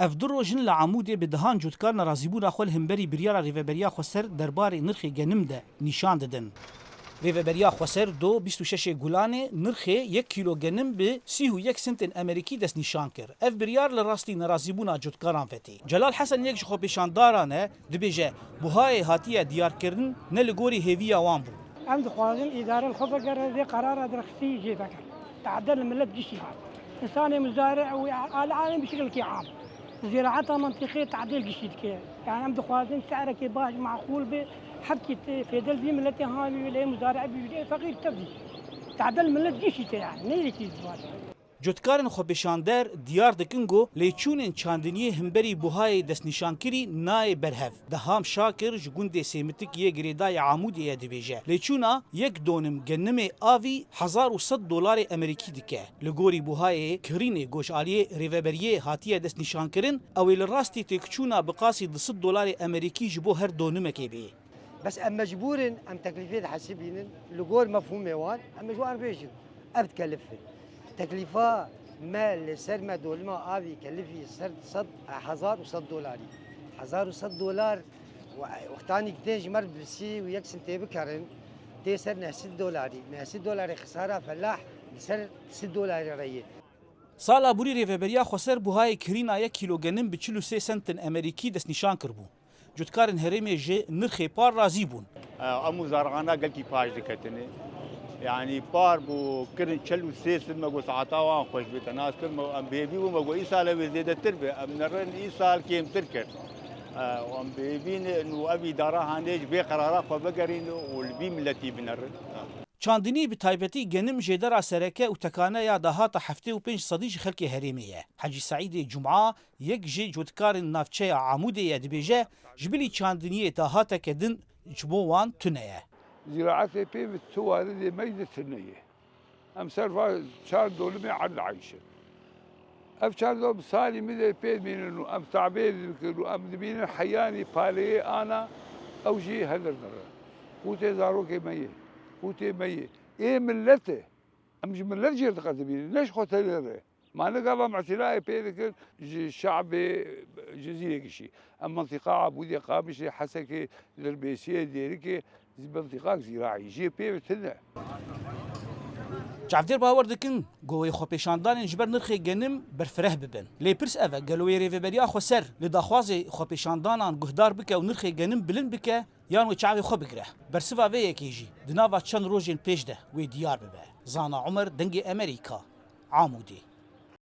اف دو روژن لعمودê bi dihan cotkarna razîbûna xwe li hemberî biryara rêveberiya Xweser derbarê nirxê genim de nîşan didin. Rêveberiya Xweser do 26 Gulanê nirxê 1 kîlo genim bi 31 sentên Amerîkî destnîşan kir. Ev biryar li rastî nerazîbûna cotkaran fetî. Celal Hesen yek ji xwepêşandaran e dibêje buhayê hatiye diyarkirin ne li gorî hêviya wan bû. Em dixwazin îdare li xwe bigere vê qarara dirxistî jê veke. Teedel millet gişî hat. İnsanê muzariع û alî bişekilekî am. زراعتها منطقية تعديل قشيد كي يعني عم دخوازين سعره كي باش معقول به حكي في دل بي ملتي هاي ولا مزارع بي فقير تبدي تعدل ملت قشيد يعني نيري كي زواج Cotkarên xwepêşander diyar dikin got lêçûnên çandiniyê hemberî buhayê destnîşankirî nayê berhev. Deham Şakir ji gundê Sêmitikiyê girêdayê Amûdiyê dibêje. Lêçûna yek donim genimê avî 1100 dolarê Amerîkî dike. Li gorî buhayê kirînê goşaliyê rêveberiyê hatiye destnîşankirin ew ê li rastî têkçûna bi qasî 200 dolarê Amerîkî ji bo her donimekê bê. بس ام مجبورين ام تكلفه حاسبين لغور مفهوم وان ام مجبور بيجن اب تكلفه تكلفه ما لسر ما دول ما ابي كلفي سر صد 1100 دولاري 1100 دولار وقتاني كتاج مر بسي ويك سنتي بكرن تي سر 9 دولاري 9 دولار خساره فلاح سر 6 دولار ريه Sala borî rêveberiya Xweser buhayê kirîna 1 kîlo genim bi 43 sentin Amerîkî destnîşan kirbû. Cotkarên herêmê ji nirxê par razî bûn. امو زرغانا قلكي باج دكتني يعني بار بو كرن تشلو سيس ما قو ساعتا وان خوش بتناس كم ام بيبي وما قو ايسال زيد التربه ام نرن ايسال كيم تركر وام بيبين انه ابي دارا هانيج بقرارا فبقرين والبي ملتي بنرن Çandinî bi taybetî genim jêdera sereke û tekaneya dahata heftê û pênc sedî ji xelkê herêmê ye. Hecî Saîdê Cum'a yek jê cotkarên navçeya Amûdê ye dibêje ji bilî çandiniyê dahateke din ji bo wan tune ye. زراعتي بي بالتوالد ميدة النية أم سرفا شار دولمي على العيشة أم شار دول صالي مدى بيد من إنه أم تعبير ذكر أم دبين حياني بالي أنا أو جي هذا النرى وتي زاروكي مية وتي مية إيه ملته أم جي ملت جير تقدمين ليش خوتي ما نقال معتلاقي بيدك الشعب جزيرة كشي أم منطقة عبودية قامشة حسكي للبيسية ديركي منطقة زراعية جي بي بتنع Çavdêr bawer dikin govê xwepêşandanên ji ber nirxê genim berfireh bibin. Lê pirs ev e gelo wê rêveberiya Xweser li daxwazê xwepêşandanan guhdar bike û nirxê genim bilind bike yan wê çavê xwe bigire. Bersiva vê yekê jî di nava çend rojên pêş de wê diyar bibe. Zana Umer dengê Amerîka, Amûdê.